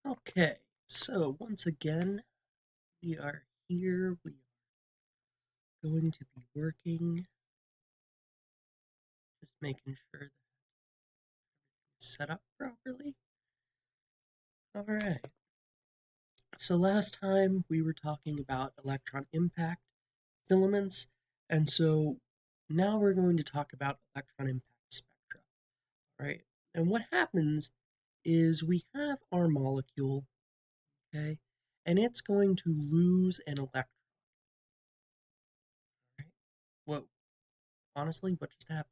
Okay, so once again, we are here. We are going to be working, just making sure that it's set up properly. All right. So last time we were talking about electron impact filaments, and so now we're going to talk about electron impact spectra, right? And what happens is we have our molecule, okay, and it's going to lose an electron, right? What, honestly, what just happened?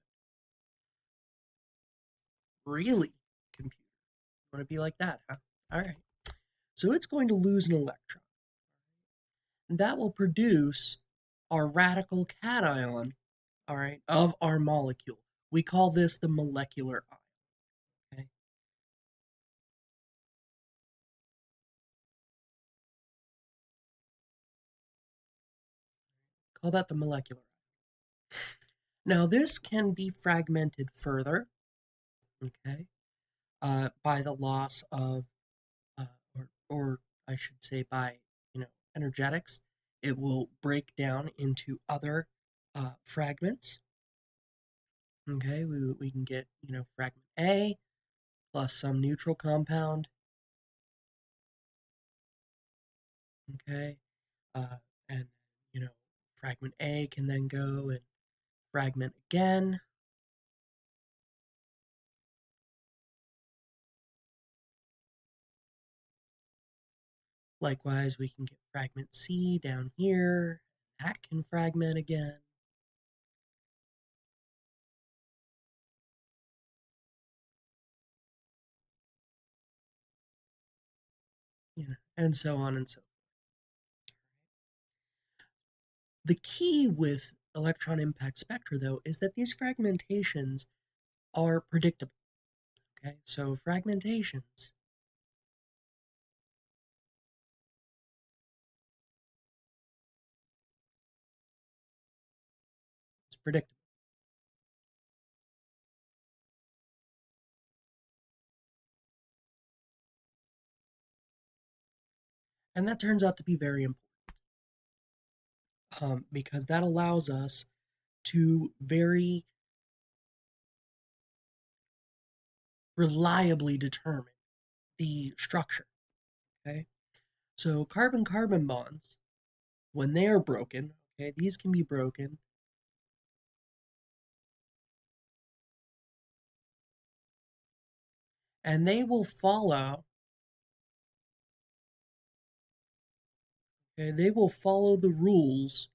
Really, computer? You want to be like that, huh? All right. So it's going to lose an electron. And that will produce our radical cation, all right, of our molecule. We call this the molecular ion. Okay. Call that the molecular ion. Now this can be fragmented further, okay, by the loss of, or I should say by, energetics. It will break down into other fragments. Okay, we can get, fragment A plus some neutral compound. Okay, and, fragment A can then go and fragment again. Likewise, we can get fragment C down here. That can fragment again. And so on and so forth. The key with electron impact spectra, though, is that these fragmentations are predictable. Okay, so fragmentations is predictable. And that turns out to be very important because that allows us to very reliably determine the structure. Okay, so carbon-carbon bonds, when they are broken, okay, these can be broken and they will follow, okay, they will follow the rules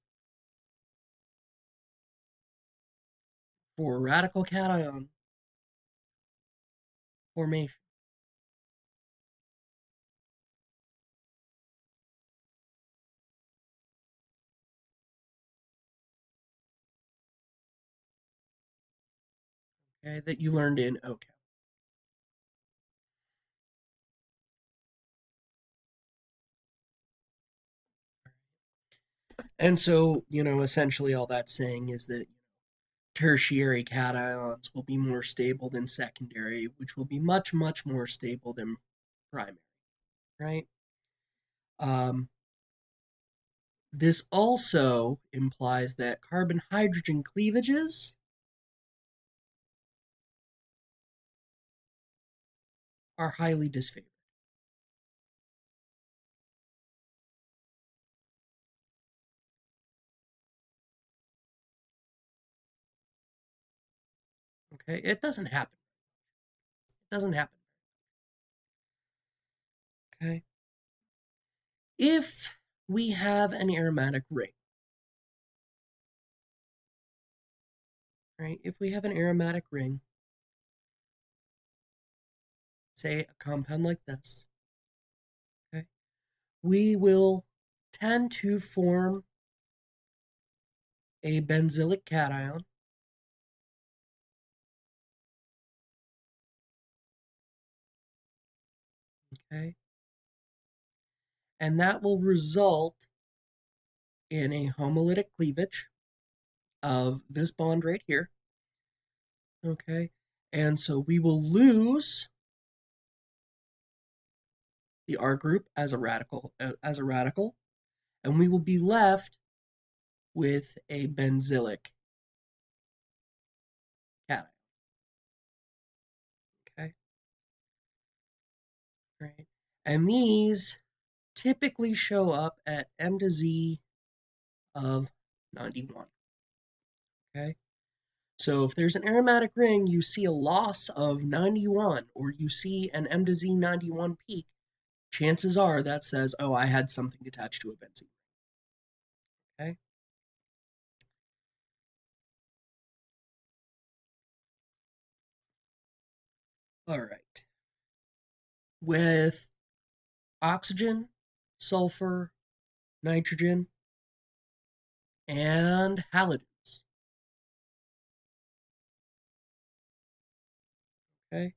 for radical cation formation. Okay, that you learned in OChem. And so, essentially all that's saying is that tertiary cations will be more stable than secondary, which will be much, much more stable than primary, right? This also implies that carbon-hydrogen cleavages are highly disfavored. Okay, it doesn't happen. It doesn't happen. Okay. If we have an aromatic ring, right? If we have an aromatic ring, say a compound like this, okay, we will tend to form a benzylic cation. Okay. And that will result in a homolytic cleavage of this bond right here. Okay. And so we will lose the R group as a radical, and we will be left with a benzylic cation. Okay, right, and these typically show up at M to Z of 91. Okay, so if there's an aromatic ring, you see a loss of 91, or you see an M to Z 91 peak, chances are that says, oh, I had something attached to a benzene. Okay. All right. With oxygen, sulfur, nitrogen, and halogens. Okay.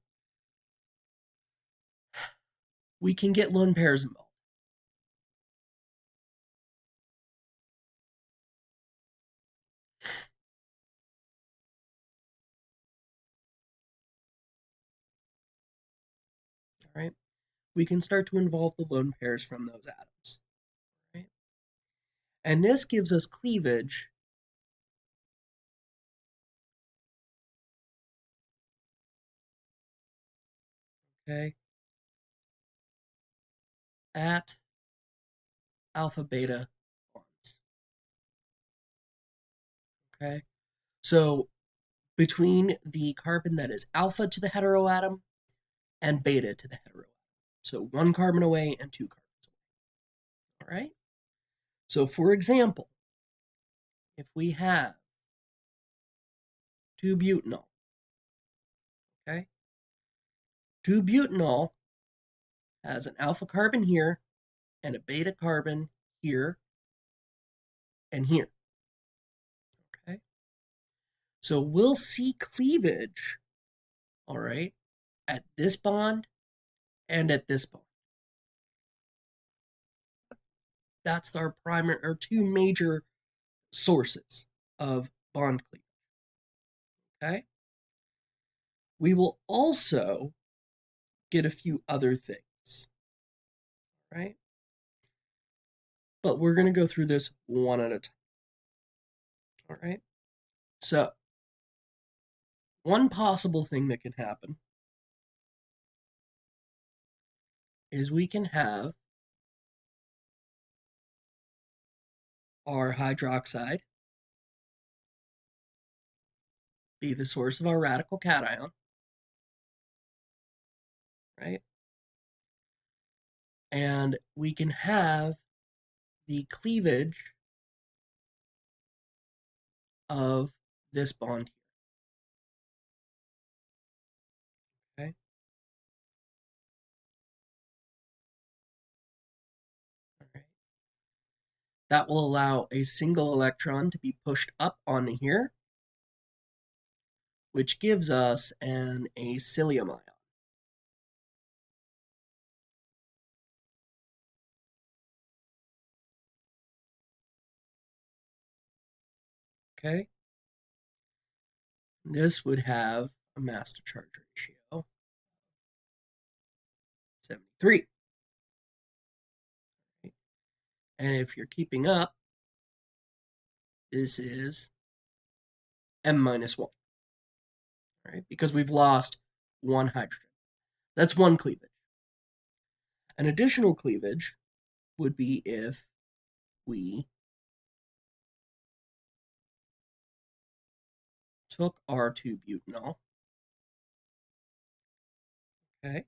We can get lone pairs involved. All right. We can start to involve the lone pairs from those atoms. Right? And this gives us cleavage okay, at alpha beta bonds. Okay. So between the carbon that is alpha to the heteroatom and beta to the heteroatom. So one carbon away and two carbons away. All right. So for example, if we have 2-butanol, okay, 2-butanol has an alpha carbon here and a beta carbon here and here. Okay. So we'll see cleavage, all right, at this bond and at this bond. That's our primary or two major sources of bond cleavage. Okay. We will also get a few other things, right? But we're going to go through this one at a time. All right. So, one possible thing that can happen is we can have our hydroxide be the source of our radical cation, right? And we can have the cleavage of this bond here, okay? All right. That will allow a single electron to be pushed up onto here, which gives us an acylium ion. Okay? This would have a mass to charge ratio 73. And if you're keeping up, this is M minus 1, right? Because we've lost one hydrogen. That's one cleavage. An additional cleavage would be if we took our 2-butanol, okay,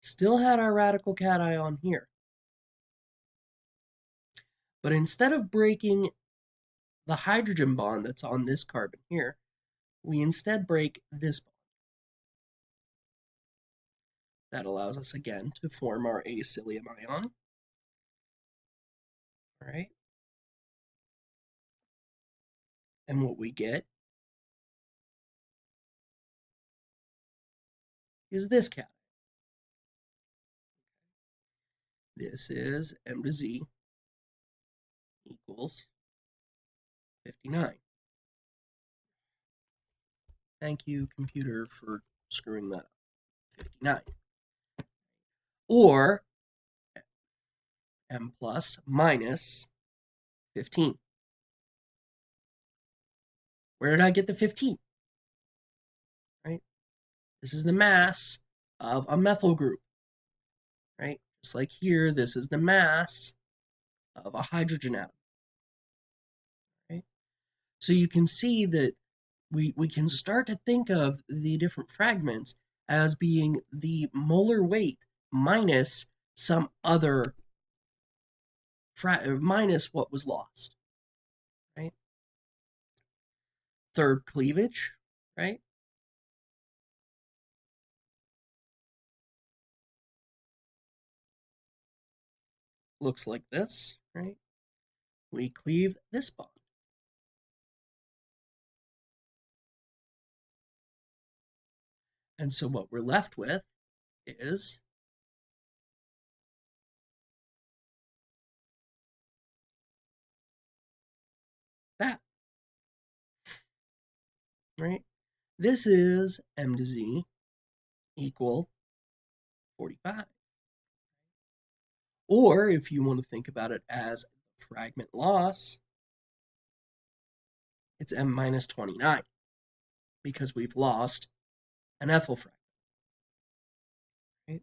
still had our radical cation here. But instead of breaking the hydrogen bond that's on this carbon here, we instead break this bond. That allows us again to form our acylium ion. All right. And what we get is this cation. This is M to Z equals 59. Thank you, computer, for screwing that up. 59. or M plus minus 15. Where did I get the 15? Right? This is the mass of a methyl group. Right? Just like here, this is the mass of a hydrogen atom. Right? So you can see that we can start to think of the different fragments as being the molar weight minus some other minus what was lost. Right? Third cleavage, right? Looks like this, right? We cleave this bond. And so what we're left with is that, right? This is M to Z equal 45. Or if you want to think about it as fragment loss, it's M minus 29 because we've lost an ethyl fragment. Right?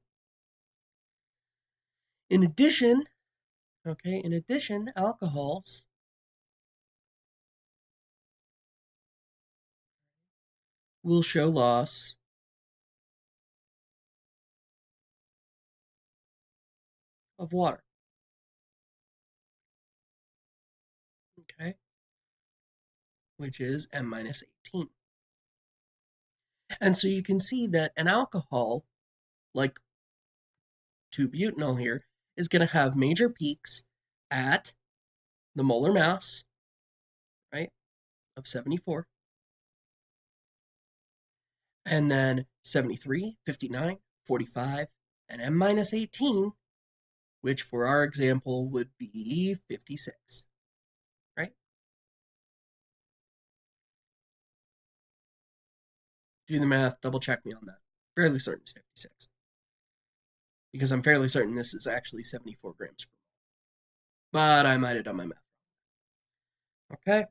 In addition, alcohols will show loss of water. Okay, which is M minus 18. And so you can see that an alcohol, like 2-butanol here, is going to have major peaks at the molar mass, right, of 74, and then 73, 59, 45, and M minus 18, which for our example would be 56, right? Do the math, double check me on that. Fairly certain it's 56. Because I'm fairly certain this is actually 74 grams per mole. But I might have done my math. Okay.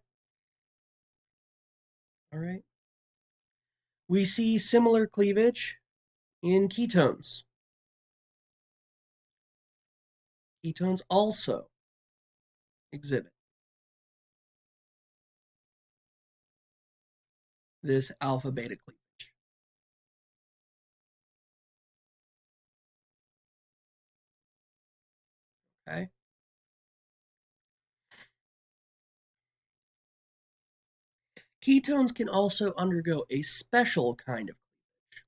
All right. We see similar cleavage in ketones. Ketones also exhibit this alpha beta cleavage. Okay. Ketones can also undergo a special kind of cleavage.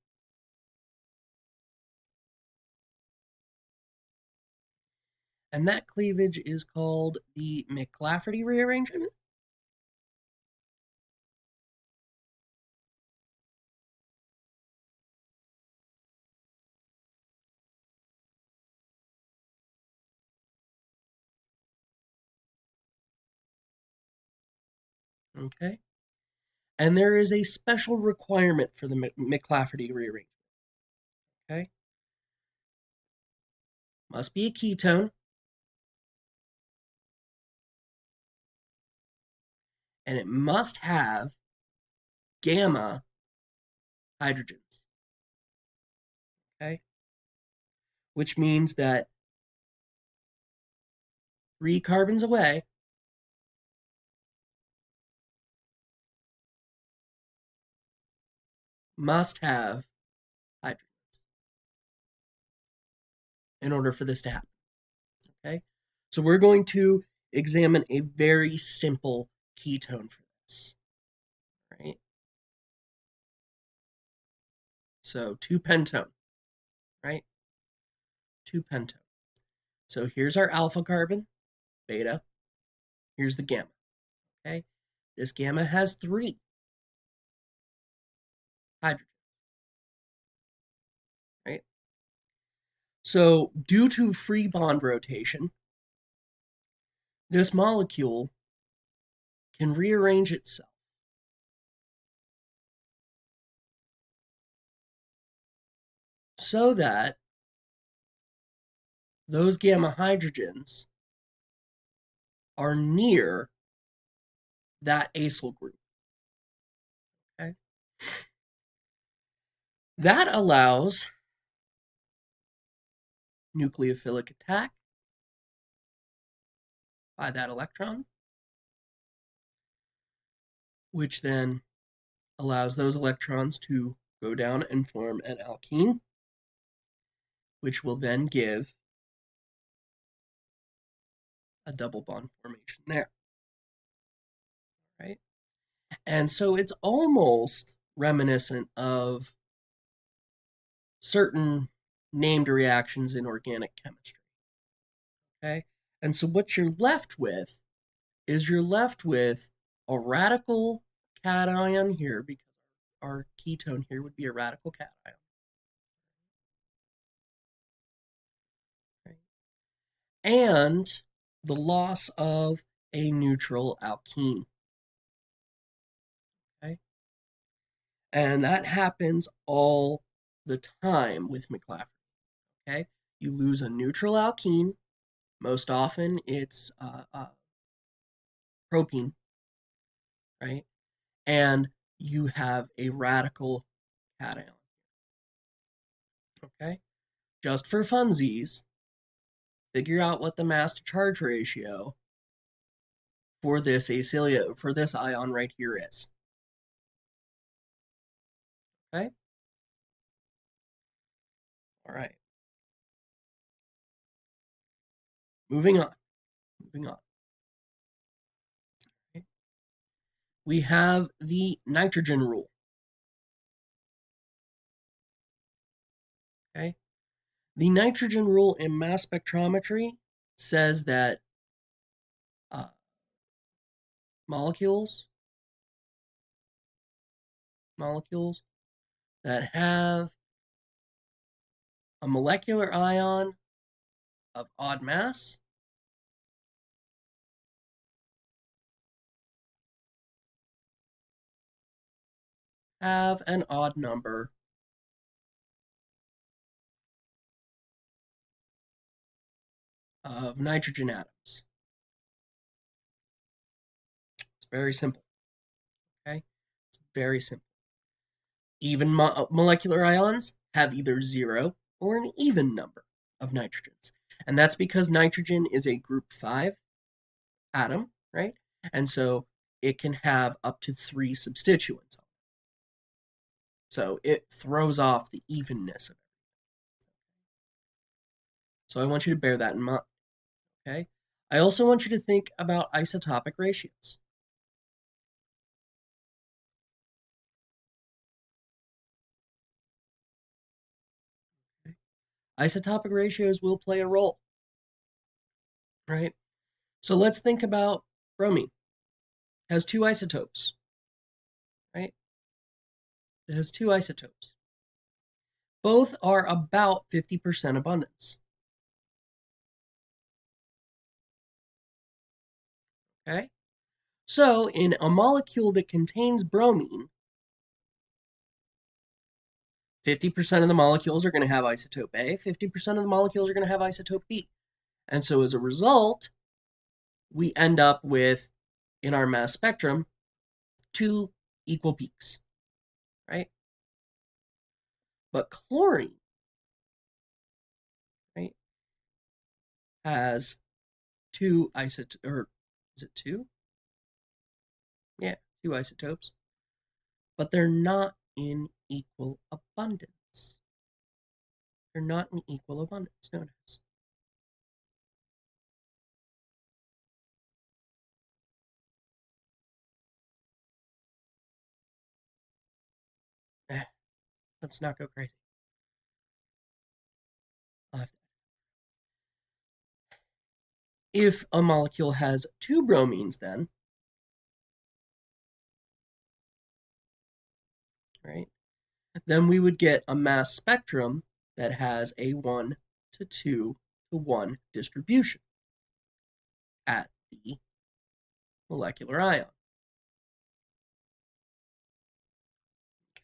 And that cleavage is called the Mcclafferty Rearrangement. Okay. And there is a special requirement for the Mcclafferty rearrangement. Okay. Must be a ketone. And it must have gamma hydrogens. Okay. Which means that 3 carbons away, must have hydrogens in order for this to happen. Okay. So we're going to examine a very simple ketone for this. Right. So 2-pentone. Right. 2-pentone. So here's our alpha carbon, beta. Here's the gamma. Okay. This gamma has 3 hydrogens. Right. So due to free bond rotation, this molecule can rearrange itself so that those gamma hydrogens are near that acyl group. Okay? That allows nucleophilic attack by that electron, which then allows those electrons to go down and form an alkene, which will then give a double bond formation there. Right? And so it's almost reminiscent of certain named reactions in organic chemistry. Okay? And so what you're left with is a radical cation here, because our ketone here would be a radical cation. Right? And the loss of a neutral alkene. Okay? And that happens all the time with Mcclafferty. Okay? You lose a neutral alkene. Most often it's propene, right? And you have a radical cation. Okay? Just for funsies, figure out what the mass to charge ratio for this ion right here is. Okay? All right. Moving on. Okay. We have the nitrogen rule. Okay? The nitrogen rule in mass spectrometry says that molecules that have a molecular ion of odd mass have an odd number of nitrogen atoms. It's very simple. Okay? It's very simple. Even molecular ions have either 0 or an even number of nitrogens. And that's because nitrogen is a group 5 atom, right? And so it can have up to 3 substituents. So it throws off the evenness of it. So I want you to bear that in mind. Okay? I also want you to think about isotopic ratios. Okay? Isotopic ratios will play a role, right? So let's think about bromine. It has 2 isotopes, right? It has 2 isotopes. Both are about 50% abundance. Okay? So in a molecule that contains bromine, 50% of the molecules are going to have isotope A, 50% of the molecules are going to have isotope B. And so as a result, we end up with, in our mass spectrum, 2 equal peaks, right? But chlorine, right, has 2 isotopes, or is it 2? Yeah, 2 isotopes. But they're not in equal abundance. They're not in equal abundance. Notice. Let's not go crazy. If a molecule has 2 bromines, then, right, then we would get a mass spectrum that has a 1 to 2 to 1 distribution at the molecular ion.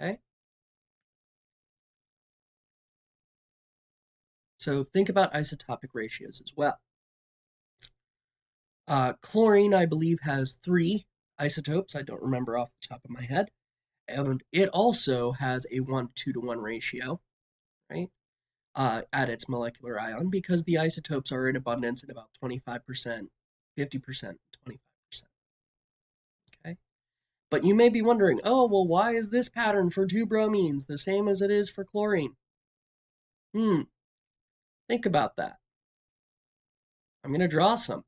Okay? So think about isotopic ratios as well. Chlorine, I believe, has 3 isotopes. I don't remember off the top of my head. And it also has a 1:2 to 1 ratio, right, at its molecular ion because the isotopes are in abundance at about 25%, 50%, 25%. Okay? But you may be wondering, oh, well, why is this pattern for 2 bromines the same as it is for chlorine? Think about that. I'm going to draw something.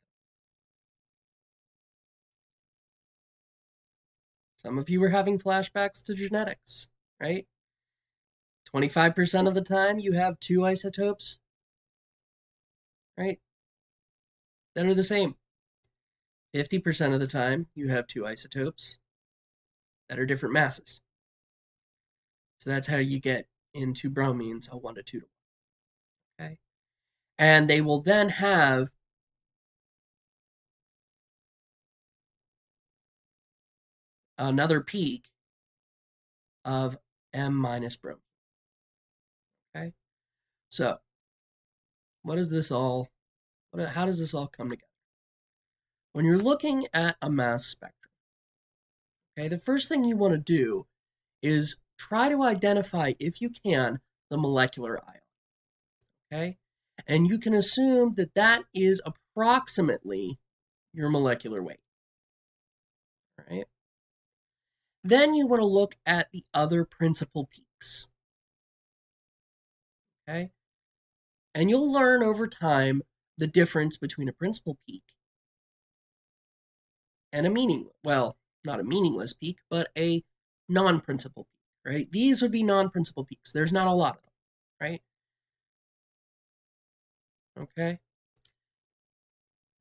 Some of you are having flashbacks to genetics, right? 25% of the time you have 2 isotopes, right, that are the same. 50% of the time you have 2 isotopes that are different masses. So that's how you get into bromines a 1:2 to 1. Okay? And they will then have another peak of M minus bromine. Okay? So, how does this all come together? When you're looking at a mass spectrum, okay, the first thing you want to do is try to identify, if you can, the molecular ion. Okay? And you can assume that that is approximately your molecular weight. Right? Then you want to look at the other principal peaks. Okay? And you'll learn over time the difference between a principal peak and not a meaningless peak, but a non-principal peak, right? These would be non-principal peaks. There's not a lot of them, right? Okay?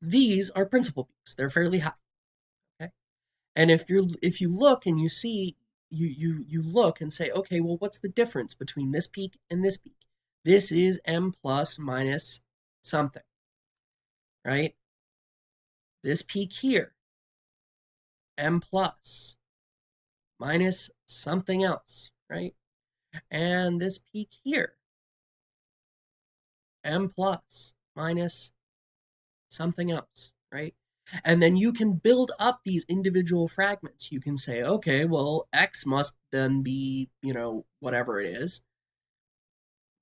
These are principal peaks. They're fairly high. Okay? And if you look and you see you look and say, okay, well, what's the difference between this peak and this peak? This is M plus minus something, right? This peak here, M plus minus something else, right? And this peak here, M plus minus something else, right? And then you can build up these individual fragments. You can say, okay, well, X must then be, whatever it is.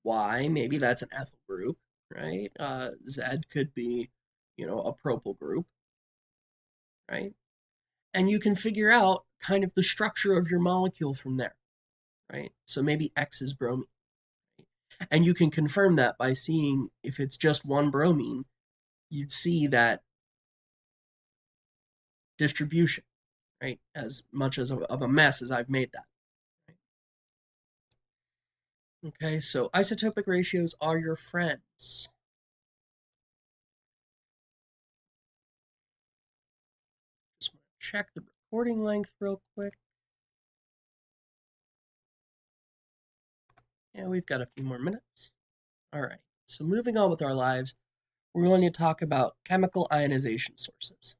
Y, maybe that's an ethyl group, right? Z could be, a propyl group, right? And you can figure out kind of the structure of your molecule from there, right? So maybe X is bromine. Right? And you can confirm that by seeing if it's just one bromine, you'd see that distribution, right? As much as of a mess as I've made that. Right? Okay, so isotopic ratios are your friends. Just want to check the recording length real quick. Yeah, we've got a few more minutes. All right, so moving on with our lives, we're going to talk about chemical ionization sources.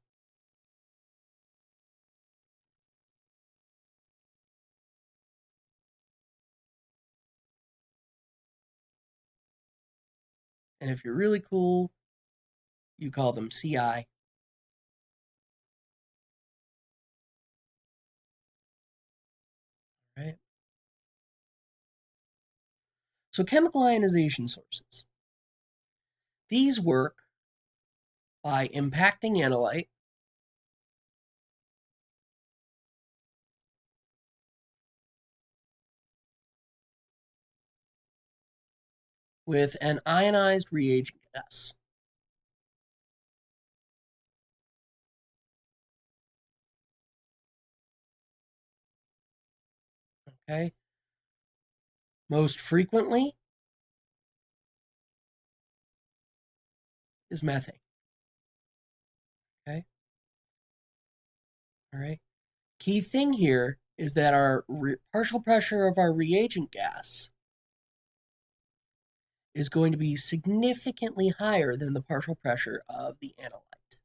And if you're really cool, you call them CI. Right? So chemical ionization sources. These work by impacting analyte with an ionized reagent gas. Okay? Most frequently is methane. Okay? All right? Key thing here is that our partial pressure of our reagent gas is going to be significantly higher than the partial pressure of the analyte.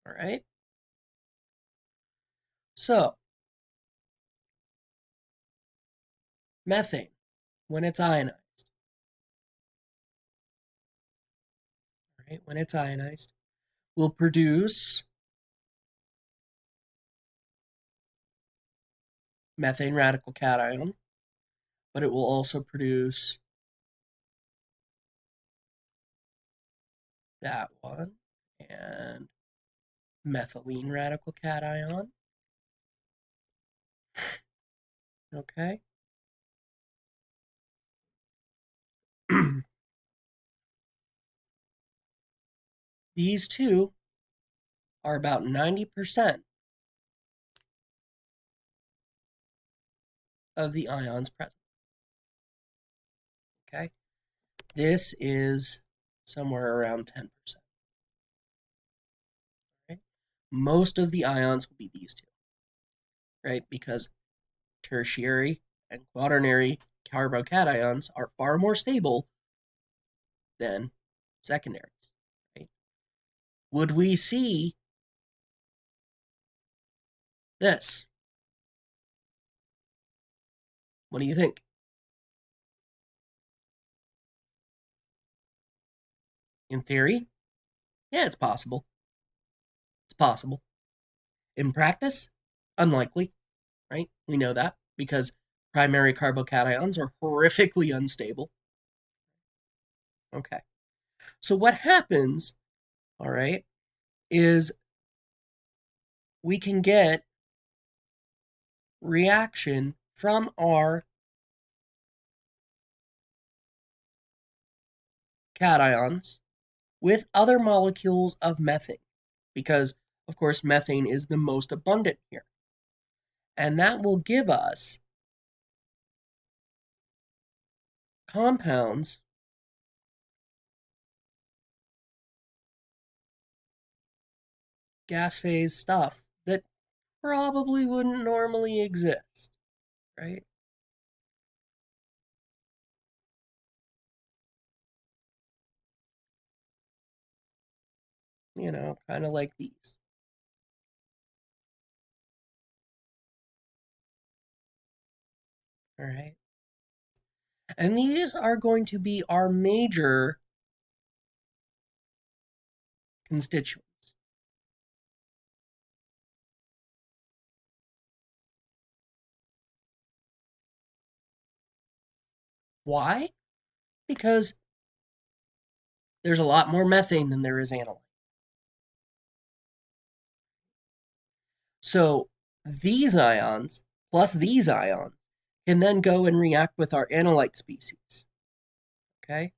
All right? So, methane, when it's ionized, right, when it's ionized, will produce methane radical cation, but it will also produce that one and methylene radical cation. Okay. These two are about 90% of the ions present. Okay. This is somewhere around 10%. Right? Most of the ions will be these two, right? Because tertiary and quaternary carbocations are far more stable than secondaries. Right? Would we see this? What do you think? In theory, yeah, it's possible. It's possible. In practice, unlikely, right? We know that because primary carbocations are horrifically unstable. Okay. So what happens, all right, is we can get reaction from our cations with other molecules of methane because, of course, methane is the most abundant here. And that will give us compounds gas phase stuff that probably wouldn't normally exist, right? You know, kind of like these. All right. And these are going to be our major constituents. Why? Because there's a lot more methane than there is analyte. So these ions plus these ions can then go and react with our analyte species. Okay?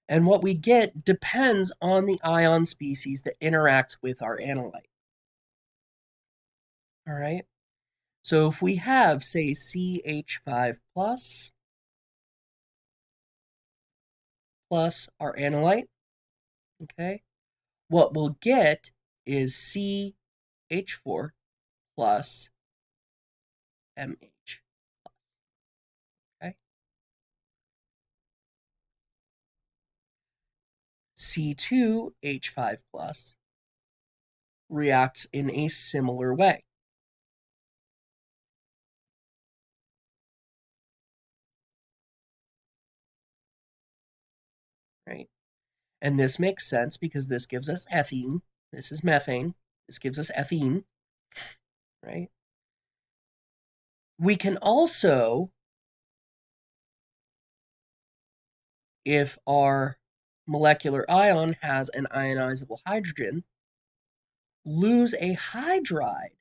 And what we get depends on the ion species that interacts with our analyte. All right? So if we have, say, CH5 plus our analyte, okay, what we'll get is CH4 plus MH. Okay. C2H5 plus reacts in a similar way. Right? And this makes sense because this gives us ethene. This is methane. This gives us ethene. Right? We can also, if our molecular ion has an ionizable hydrogen, lose a hydride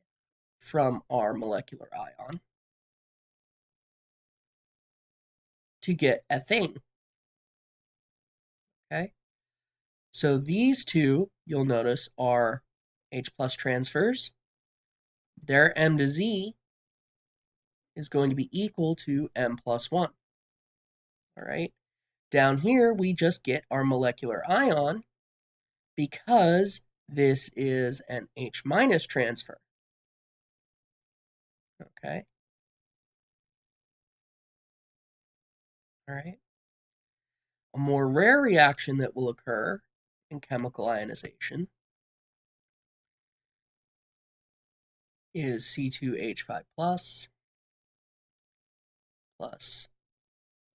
from our molecular ion to get ethane. Okay? So these two, you'll notice, are H plus transfers. Their M to Z is going to be equal to M plus 1. All right? Down here, we just get our molecular ion because this is an H minus transfer. Okay? All right? A more rare reaction that will occur in chemical ionization is C2H5 plus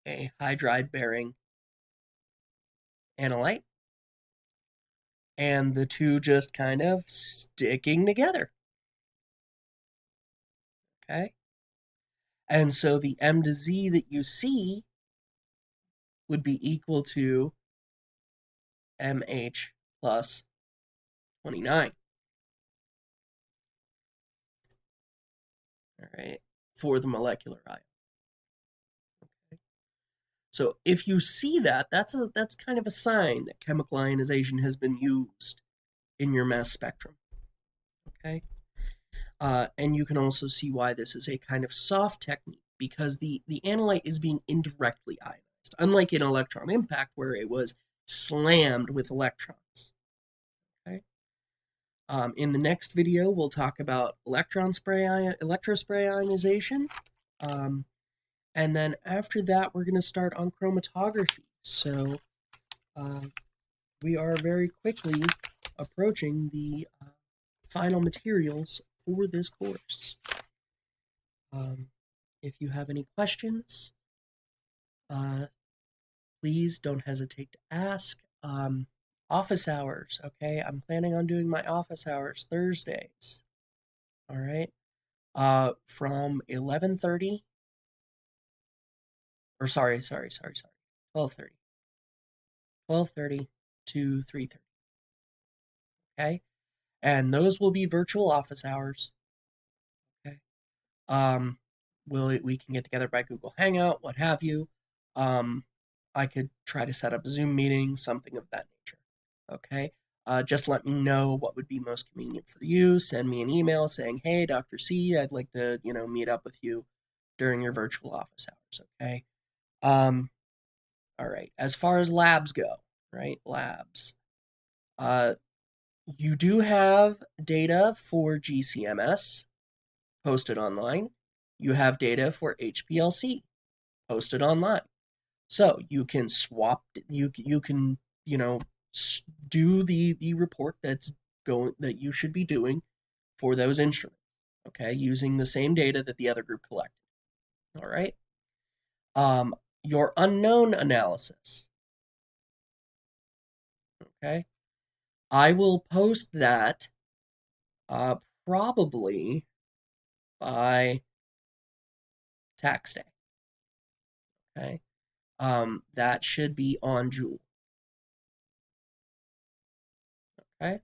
a hydride bearing analyte, and the two just kind of sticking together. Okay? And so the M to Z that you see would be equal to MH plus 29. All right, for the molecular ion. Okay. So if you see that, that's kind of a sign that chemical ionization has been used in your mass spectrum. Okay. And you can also see why this is a kind of soft technique, because the analyte is being indirectly ionized, unlike in electron impact where it was slammed with electrons. Okay. In the next video, we'll talk about electrospray ionization. And then after that, we're going to start on chromatography. So we are very quickly approaching the final materials for this course. If you have any questions, please don't hesitate to ask. Office hours, okay? I'm planning on doing my office hours Thursdays. All right? From 11:30, or sorry, 12:30. 12:30 to 3:30. Okay? And those will be virtual office hours. Okay? We can get together by Google Hangout, what have you. I could try to set up a Zoom meeting, something of that nature. Okay? Just let me know what would be most convenient for you. Send me an email saying, "Hey, Dr. C, I'd like to, meet up with you during your virtual office hours." Okay? All right. As far as labs go, right? Labs. You do have data for GCMS posted online. You have data for HPLC posted online. So you can swap. You can do the report that you should be doing for those instruments. Okay, using the same data that the other group collected. All right. Your unknown analysis. Okay, I will post that probably by tax day. Okay, that should be on Joule. Okay.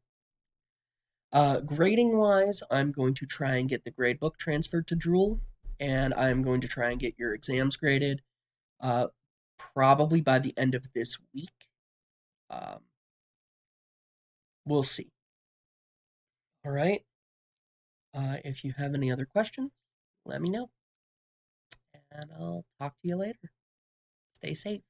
Grading wise, I'm going to try and get the gradebook transferred to Joule, and I'm going to try and get your exams graded probably by the end of this week. We'll see. All right. If you have any other questions, let me know, and I'll talk to you later. Stay safe.